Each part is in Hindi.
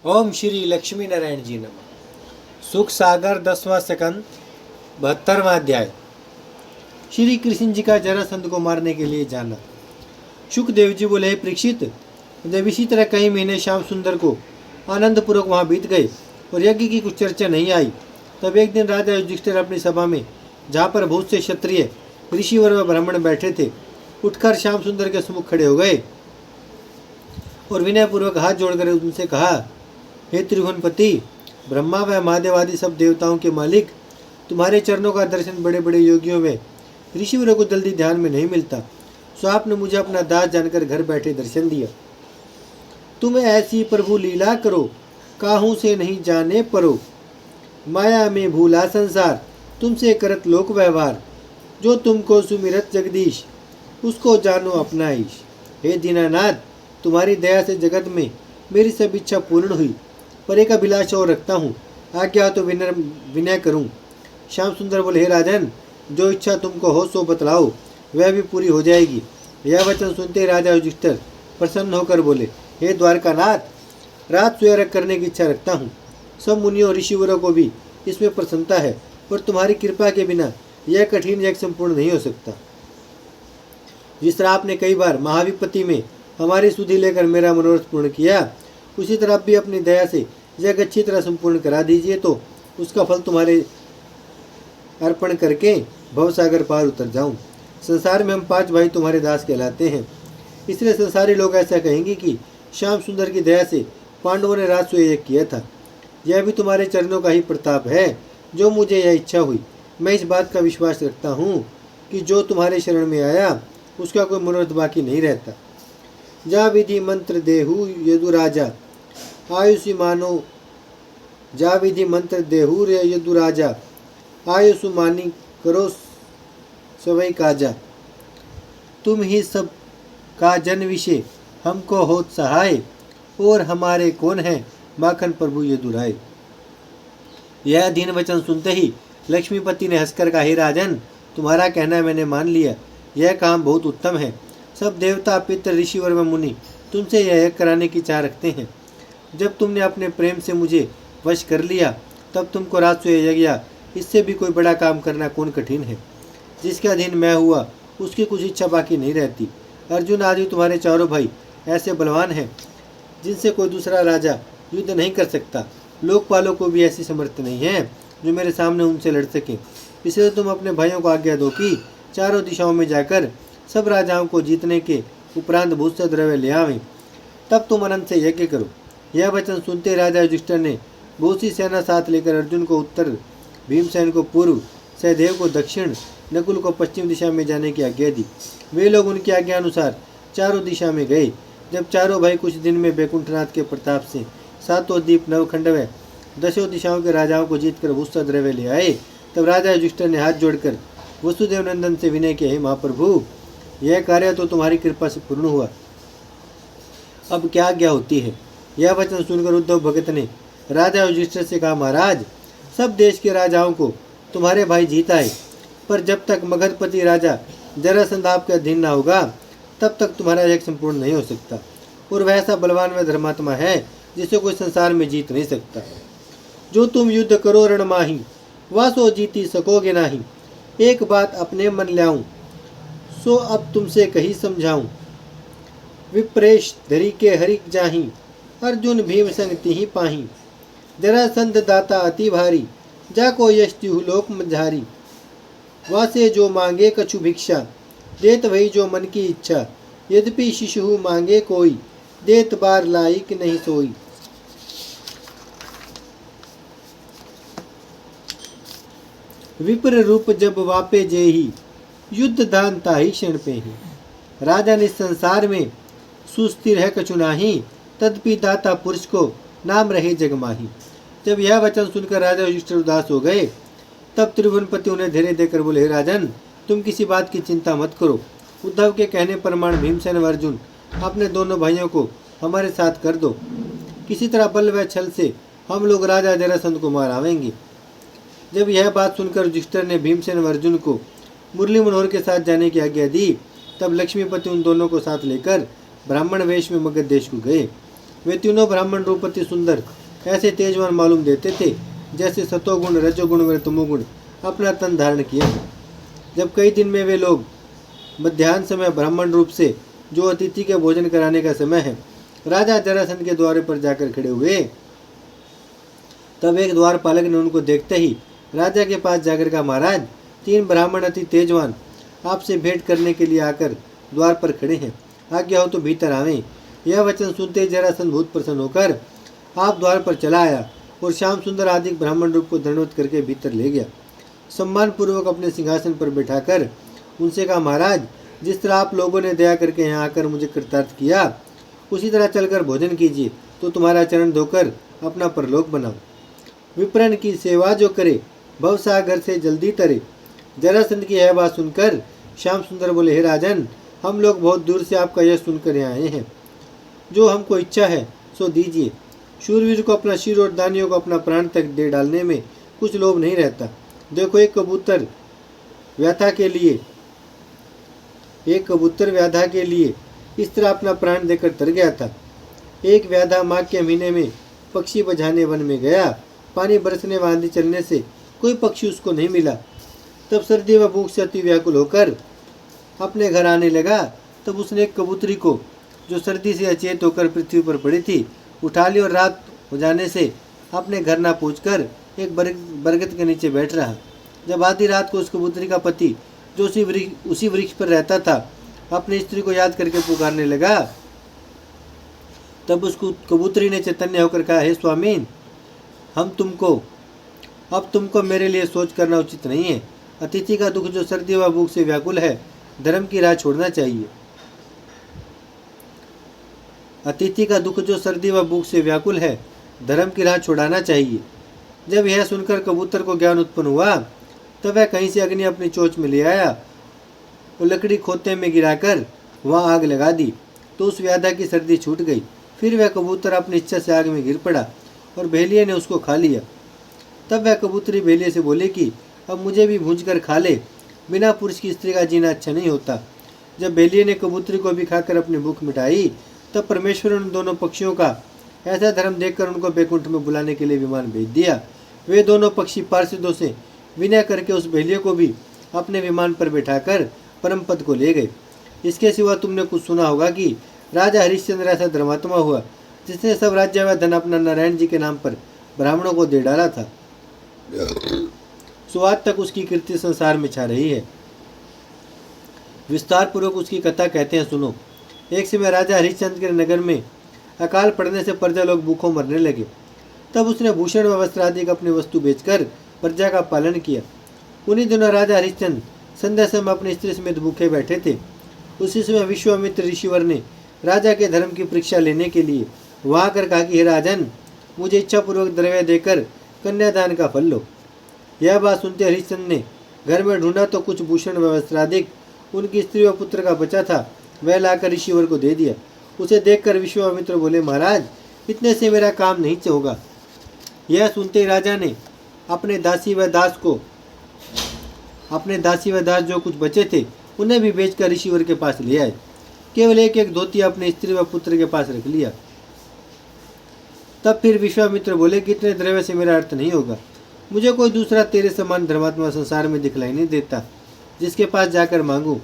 ओम श्री लक्ष्मी नारायण जी नमः। सुख सागर 10वां स्कंद 72वां अध्याय। श्री कृष्ण जी का जरासंध को मारने के लिए जाना। शुकदेव जी बोले, परीक्षित, जब इसी तरह कई महीने श्याम सुंदर को आनंद पूर्वक वहाँ बीत गए और यज्ञ की कुछ चर्चा नहीं आई, तब एक दिन राजा युधिष्ठिर अपनी सभा में, जहाँ पर बहुत से क्षत्रिय ऋषिवर व ब्राह्मण बैठे थे, उठकर श्याम सुंदर के सम्मुख खड़े हो गए और विनयपूर्वक हाथ जोड़कर उनसे कहा, हे त्रिभुवनपति, ब्रह्मा व महादेव आदि सब देवताओं के मालिक, तुम्हारे चरणों का दर्शन बड़े बड़े योगियों में ऋषिवरों को जल्दी ध्यान में नहीं मिलता, सो आपने मुझे अपना दास जानकर घर बैठे दर्शन दिया। तुम ऐसी प्रभु लीला करो, काहू से नहीं जाने परो, माया में भूला संसार, तुमसे करत लोक व्यवहार, जो तुमको सुमिरत जगदीश, उसको जानो अपना ईश। हे दीनानाथ, तुम्हारी दया से जगत में मेरी सब इच्छा पूर्ण हुई, पर एक अभिलाष और रखता हूँ, आज्ञा तो विनय करूँ। श्याम सुंदर बोले, हे राजन, जो इच्छा तुमको हो सो बतलाओ, वह भी पूरी हो जाएगी। यह वचन सुनते राजा युधिष्ठिर प्रसन्न होकर बोले, हे द्वारकानाथ, रात सोया करने की इच्छा रखता हूँ। सब मुनियों ऋषिवरों को भी इसमें प्रसन्नता है, पर तुम्हारी कृपा के बिना यह कठिन यज्ञ संपूर्ण नहीं हो सकता। जिस तरह आपने कई बार महाविपत्ति में हमारी सुधि लेकर मेरा मनोरथ पूर्ण किया, उसी तरह भी अपनी दया से यज्ञ अच्छी तरह संपूर्ण करा दीजिए, तो उसका फल तुम्हारे अर्पण करके भवसागर पार उतर जाऊं। संसार में हम 5 भाई तुम्हारे दास कहलाते हैं, इसलिए संसारी लोग ऐसा कहेंगे कि श्याम सुंदर की दया से पांडवों ने रात सोए यज्ञ किया था। यह भी तुम्हारे चरणों का ही प्रताप है, जो मुझे यह इच्छा हुई। मैं इस बात का विश्वास रखता हूँ कि जो तुम्हारे शरण में आया, उसका कोई मनोरथ बाकी नहीं रहता। जा विधि मंत्र देहु यदु राजा, आयुषि मानो, जा विधि मंत्र देहु यदु राजा, आयुषु मानी करो सवै काजा। तुम ही सब का जन विषय, हमको होत सहाय, और हमारे कौन है माखन प्रभु यदुराय। यह दीन वचन सुनते ही लक्ष्मीपति ने हंसकर कहा, हे राजन, तुम्हारा कहना मैंने मान लिया, यह काम बहुत उत्तम है। सब देवता, पितृ, ऋषिवर व मुनि तुमसे यह कराने की चाह रखते हैं। जब तुमने अपने प्रेम से मुझे वश कर लिया, तब तुमको रात सोए यज्ञ, इससे भी कोई बड़ा काम करना कौन कठिन है। जिसका अधीन मैं हुआ, उसकी कुछ इच्छा बाकी नहीं रहती। अर्जुन आदि तुम्हारे चारों भाई ऐसे बलवान हैं, जिनसे कोई दूसरा राजा युद्ध नहीं कर सकता। लोकपालों को भी ऐसी समर्थ नहीं है जो मेरे सामने उनसे लड़ सके। इसलिए तुम अपने भाइयों को आज्ञा दो कि चारों दिशाओं में जाकर सब राजाओं को जीतने के उपरांत बहुत से द्रव्य ले आवें, तब तुम अनंत से यज्ञ करो। यह वचन सुनते राजा युधिष्ठिर ने बहुत सी सेना साथ लेकर अर्जुन को उत्तर, भीमसेन को पूर्व, सहदेव को दक्षिण, नकुल को पश्चिम दिशा में जाने की आज्ञा दी। वे लोग उनकी आज्ञा अनुसार चारों दिशा में गए। जब चारों भाई कुछ दिन में बैकुंठनाथ के प्रताप से 7 द्वीप, नवखंड व 10 दिशाओं के राजाओं को जीतकर बहुत सा द्रव्य ले आए, तब राजा युधिष्ठिर ने हाथ जोड़कर वसुदेव नंदन से विनय किया, हे महाप्रभु, यह कार्य तो तुम्हारी कृपा से पूर्ण हुआ, अब क्या आज्ञा होती है। यह वचन सुनकर उद्धव भगत ने राजा युधिष्ठिर से कहा, महाराज, सब देश के राजाओं को तुम्हारे भाई जीता है, पर जब तक मगधपति राजा जरासंध आपके अधीन न होगा, तब तक तुम्हारा यज्ञ संपूर्ण नहीं हो सकता। और वह ऐसा बलवान व धर्मात्मा है जिसे कोई संसार में जीत नहीं सकता। जो तुम युद्ध करो रण माही, वह सो जीती सकोगे नाही। एक बात अपने मन ल्याऊं, सो अब तुमसे कही समझाऊं। विप्रेश धरी के हरिक जाही, अर्जुन भीम संग तिहि पाही। जरासंध दाता अति भारी, जाको यश तिहु लोक मझारी। वासे जो मांगे कछु भिक्षा, देत वही जो मन की इच्छा। यद्यपि शिशु मांगे कोई, देत बार लायक नहीं सोई। विप्र रूप जब वापे जेही, युद्ध दान ताही क्षण पे ही। राजा ने संसार में सुस्थिर है कछु नाही, तदपि दाता पुरुष को नाम रहे जगमाही। जब यह वचन सुनकर राजा युधिष्ठिर उदास हो गए, तब त्रिभुवनपति उन्हें धैर्य देकर बोले, हे राजन, तुम किसी बात की चिंता मत करो। उद्धव के कहने पर भीमसेन व अर्जुन अपने दोनों भाइयों को हमारे साथ कर दो। किसी तरह बल व छल से हम लोग राजा जरासंध को मार आवेंगे। जब यह बात सुनकर युधिष्ठिर ने भीमसेन व अर्जुन को मुरली मनोहर के साथ जाने की आज्ञा दी, तब लक्ष्मीपति उन दोनों को साथ लेकर ब्राह्मण वेश में मगध देश को गए। वे तीनों ब्राह्मण रूप अति सुंदर, ऐसे तेजवान मालूम देते थे जैसे सतोगुण, रजोगुण व तमोगुण अपना तन धारण किए थे। जब कई दिन में वे लोग मध्याह्न समय ब्राह्मण रूप से, जो अतिथि के भोजन कराने का समय है, राजा जरासंध के द्वार पर जाकर खड़े हुए, तब एक द्वारपालक ने उनको देखते ही राजा के पास जाकर कहा, महाराज, 3 ब्राह्मण अति तेजवान आपसे भेंट करने के लिए आकर द्वार पर खड़े हैं, आज्ञा हो तो भीतर आवें। यह वचन सुनते ही जरासंध बहुत प्रसन्न होकर आप द्वार पर चला आया और श्याम सुंदर आदि ब्राह्मण रूप को दंडवत करके भीतर ले गया। सम्मान पूर्वक अपने सिंहासन पर बैठाकर उनसे कहा, महाराज, जिस तरह आप लोगों ने दया करके यहाँ आकर मुझे कृतार्थ किया, उसी तरह चलकर भोजन कीजिए तो तुम्हारा चरण धोकर अपना परलोक बनाओ। विप्रन की सेवा जो करे, भवसागर से जल्दी तरे। जरासंध की यह बात सुनकर श्याम सुंदर बोले, हे राजन, हम लोग बहुत दूर से आपका यश सुनकर यहाँ आए हैं, जो हमको इच्छा है सो दीजिए। शूरवीर को अपना शिर और दानियों को अपना प्राण तक दे डालने में कुछ लोभ नहीं रहता। देखो, एक कबूतर व्याधा के लिए इस तरह अपना प्राण देकर तर गया था। एक व्याधा माघ के महीने में पक्षी बजाने वन में गया। पानी बरसने व आंधी चलने से कोई पक्षी उसको नहीं मिला। तब सर्दी व भूख से अति व्याकुल होकर अपने घर आने लगा। तब उसने एक कबूतरी को, जो सर्दी से अचेत होकर पृथ्वी पर पड़ी थी, उठा ली और रात हो जाने से अपने घर ना पहुंचकर एक बरगद के नीचे बैठ रहा। जब आधी रात को उस कबूतरी का पति, जो उसी वृक्ष पर रहता था, अपनी स्त्री को याद करके पुकारने लगा, तब उस कबूतरी ने चैतन्य होकर कहा, हे स्वामी, अब तुमको मेरे लिए सोच करना उचित नहीं है। अतिथि का दुख जो सर्दी व भूख से व्याकुल है, धर्म की राह छोड़ना चाहिए। अतिथि का दुख जो सर्दी व भूख से व्याकुल है, धर्म की राह छोड़ाना चाहिए। जब यह सुनकर कबूतर को ज्ञान उत्पन्न हुआ, तब वह कहीं से अग्नि अपनी चोंच में ले आया और लकड़ी खोते में गिराकर वहां आग लगा दी, तो उस व्याधा की सर्दी छूट गई। फिर वह कबूतर अपनी इच्छा से आग में गिर पड़ा और भेलिए ने उसको खा लिया। तब वह कबूतरी भेलिए से बोले कि अब मुझे भी भूंज कर खा ले, बिना पुरुष की स्त्री का जीना अच्छा नहीं होता। जब भेलिए ने कबूतरी को भी खाकर अपनी भूख मिटाई, तब परमेश्वर ने उन दोनों पक्षियों का ऐसा धर्म देखकर उनको बैकुंठ में बुलाने के लिए विमान भेज दिया। वे दोनों पक्षी पार्षदों से विनय करके उस भेलिए को भी अपने विमान पर बैठाकर परम पद को ले गए। इसके सिवा तुमने कुछ सुना होगा कि राजा हरिश्चंद्र ऐसा धर्मात्मा हुआ जिसने सब राज्य व धन अपना नारायण जी के नाम पर ब्राह्मणों को दे डाला था। सो आज तक उसकी कीर्ति संसार में छा रही है। विस्तार पूर्वक उसकी कथा कहते हैं, सुनो। एक समय राजा हरिश्चंद्र के नगर में अकाल पड़ने से प्रजा लोग भूखों मरने लगे। तब उसने भूषण व वस्त्र आदि की अपनी वस्तु बेचकर प्रजा का पालन किया। उन्हीं दिनों राजा हरिश्चंद्र संध्या समय अपनी स्त्री समेत भूखे बैठे थे। उसी समय विश्वामित्र ऋषिवर ने राजा के धर्म की परीक्षा लेने के लिए वहां कर कहा कि हे राजन, मुझे इच्छापूर्वक द्रव्य देकर कन्यादान का फल लो। यह बात सुनते हरिश्चंद्र ने घर में ढूंढा तो कुछ भूषण व वस्त्राधिक उनकी स्त्री व पुत्र का बचा था, वह लाकर ऋषिवर को दे दिया। उसे देखकर विश्वामित्र बोले, महाराज, इतने से मेरा काम नहीं होगा। यह सुनते ही राजा ने अपने दासी व दास जो कुछ बचे थे उन्हें भी बेचकर ऋषिवर के पास ले आए। केवल एक एक धोती अपने स्त्री व पुत्र के पास रख लिया। तब फिर विश्वामित्र बोले कि इतने द्रव्य से मेरा अर्थ नहीं होगा। मुझे कोई दूसरा तेरे समान धर्मात्मा संसार में दिखलाई नहीं देता, जिसके पास जाकर मांगू।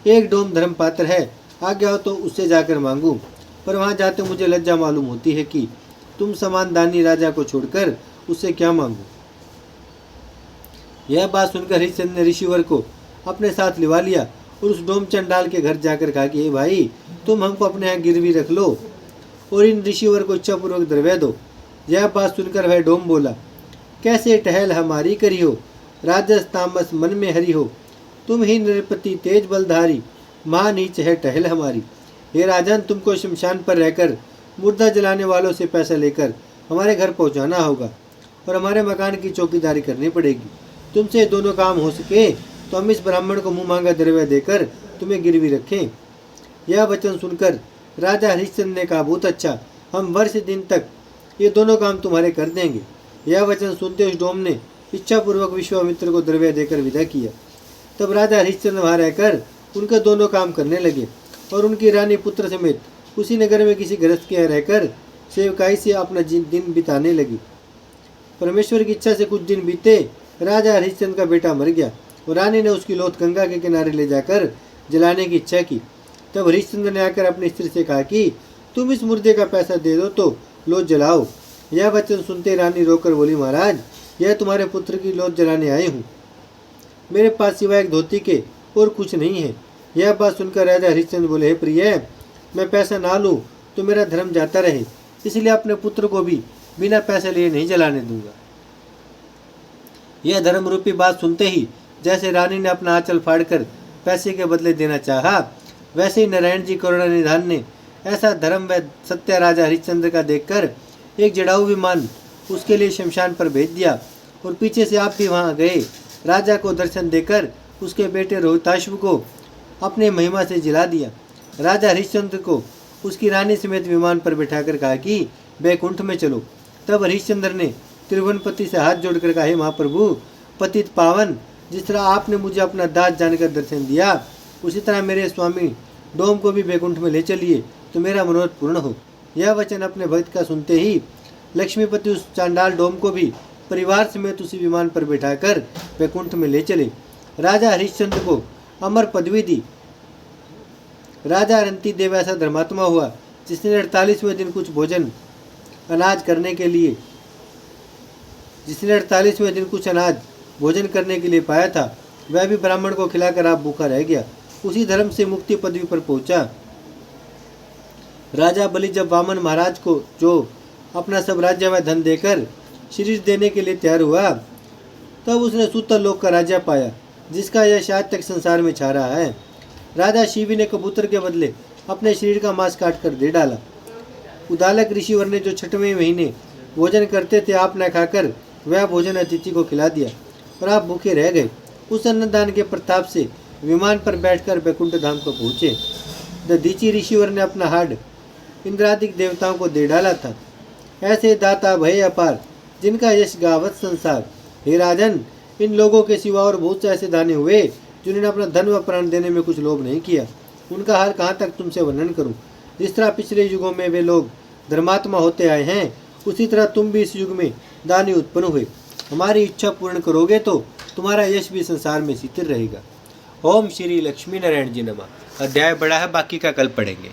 एक डोम धर्म पात्र है, आज्ञा हो तो उससे जाकर मांगू, पर वहां जाते मुझे लज्जा मालूम होती है कि तुम समान दानी राजा को छोड़कर उससे क्या मांगू। यह बात सुनकर हरिश्चंद्र ने ऋषिवर को अपने साथ लिवा लिया और उस डोम चंडाल के घर जाकर कहा कि हे भाई, तुम हमको अपने यहाँ गिरवी रख लो और इन ऋषिवर को इच्छापूर्वक द्रव्य दो। यह बात सुनकर वह डोम बोला, कैसे टहल हमारी करी हो, राजस तामस मन में हरी हो, तुम ही नृपति तेज बलधारी, महा नीच है टहल हमारी। हे राजन, तुमको शमशान पर रहकर मुर्दा जलाने वालों से पैसा लेकर हमारे घर पहुंचाना होगा और हमारे मकान की चौकीदारी करनी पड़ेगी। तुमसे दोनों काम हो सके तो हम इस ब्राह्मण को मुँह मांगा द्रव्य देकर तुम्हें गिरवी रखें। यह वचन सुनकर राजा हरिश्चंद्र ने कहा, बहुत अच्छा, हम वर्ष दिन तक ये दोनों काम तुम्हारे कर देंगे। यह वचन सुनते उस डोम ने इच्छापूर्वक विश्वामित्र को द्रव्य देकर विदा किया। तब राजा हरिश्चंद्र वहां रहकर उनके दोनों काम करने लगे और उनकी रानी पुत्र समेत उसी नगर में किसी गृहस्थ के यहाँ रहकर सेवकाई से अपना दिन बिताने लगी। परमेश्वर की इच्छा से कुछ दिन बीते। राजा हरिश्चंद्र का बेटा मर गया और रानी ने उसकी लोथ गंगा के किनारे ले जाकर जलाने की इच्छा की। तब हरिश्चंद्र ने आकर अपनी स्त्री से कहा कि तुम इस मुर्दे का पैसा दे दो तो लोथ जलाओ। यह वचन सुनते रानी रोकर बोली, महाराज, यह तुम्हारे पुत्र की लोथ जलाने आई हूँ। मेरे पास सिवाय एक धोती के और कुछ नहीं है। यह बात सुनकर राजा हरिश्चंद्र बोले, हे प्रिय, मैं पैसा ना लूँ तो मेरा धर्म जाता रहे, इसलिए अपने पुत्र को भी बिना पैसे लिए नहीं जलाने दूंगा। यह धर्म रूपी बात सुनते ही जैसे रानी ने अपना आंचल फाड़कर पैसे के बदले देना चाहा, वैसे ही नारायण जी करुणा निधान ने ऐसा धर्म व सत्य राजा हरिश्चंद्र का देखकर एक जड़ाऊ विमान उसके लिए शमशान पर भेज दिया और पीछे से आप भी वहां गए। राजा को दर्शन देकर उसके बेटे रोहिताश्व को अपने महिमा से जिला दिया। राजा हरिश्चंद्र को उसकी रानी समेत विमान पर बैठाकर कहा कि बैकुंठ में चलो। तब हरिश्चंद्र ने त्रिभुवनपति से हाथ जोड़कर कहा, हे महाप्रभु, पतित पावन, जिस तरह आपने मुझे अपना दास जानकर दर्शन दिया, उसी तरह मेरे स्वामी डोम को भी बैकुंठ में ले चलिए तो मेरा मनोरथ पूर्ण हो। यह वचन अपने भक्त का सुनते ही लक्ष्मीपति उस चांडाल डोम को भी परिवार समेत उसी विमान पर बैठाकर बैकुंठ में ले चले। राजा हरिश्चंद्र को अमर पदवी दी। राजा अरंती देव ऐसा धर्मात्मा हुआ जिसने 48वें दिन कुछ भोजन अनाज करने के लिए भोजन करने के लिए पाया था, वह भी ब्राह्मण को खिलाकर आप भूखा रह गया। उसी धर्म से मुक्ति पदवी पर पहुंचा। राजा बलि जब वामन महाराज को जो अपना सब राज्य व धन देकर शरीर देने के लिए तैयार हुआ, तब उसने सूतल लोक का राज्य पाया, जिसका यश आज तक संसार में छा रहा है। राजा शिवी ने कबूतर के बदले अपने शरीर का मांस काट कर दे डाला। उदालक ऋषिवर ने जो 6वें महीने भोजन करते थे, आप न खाकर वह भोजन अतिथि को खिला दिया और आप भूखे रह गए। उस अन्नदान के प्रताप से विमान पर बैठकर बैकुंठ धाम को पहुँचे। दधीची ऋषिवर ने अपना हाड इंद्रादिक देवताओं को दे डाला था। ऐसे दाता भय अपार, जिनका यश गावत संसार। हे राजन, इन लोगों के सिवा और बहुत से ऐसे दानी हुए जिन्होंने अपना धन व प्राण देने में कुछ लोभ नहीं किया। उनका हाल कहाँ तक तुमसे वर्णन करूं। जिस तरह पिछले युगों में वे लोग धर्मात्मा होते आए हैं, उसी तरह तुम भी इस युग में दानी उत्पन्न हुए। हमारी इच्छा पूर्ण करोगे तो तुम्हारा यश भी संसार में स्थिर रहेगा। ओम श्री लक्ष्मी नारायण जी नमः। अध्याय बड़ा है, बाकी का कल पढ़ेंगे।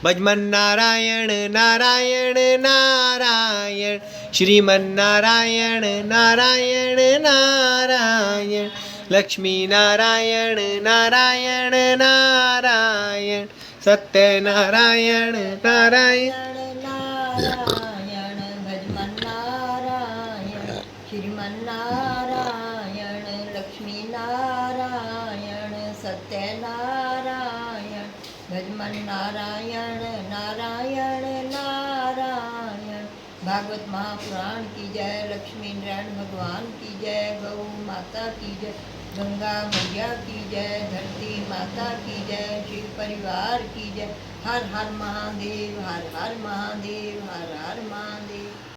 भजमन नारायण नारायण नारायण, श्रीमन नारायण नारायण नारायण, लक्ष्मी नारायण नारायण नारायण, सत्य नारायण नारायण नारायण, भजमन नारायण, श्रीमन नारायण, लक्ष्मी नारायण, सत्य नारायण, भजमन नारायण नारायण नारायण। भागवत महापुराण की जय, लक्ष्मी नारायण भगवान की जय, गौ माता की जय, गंगा मैया की जय, धरती माता की जय, शिव परिवार की जय। हर हर महादेव, हर हर महादेव, हर हर महादेव।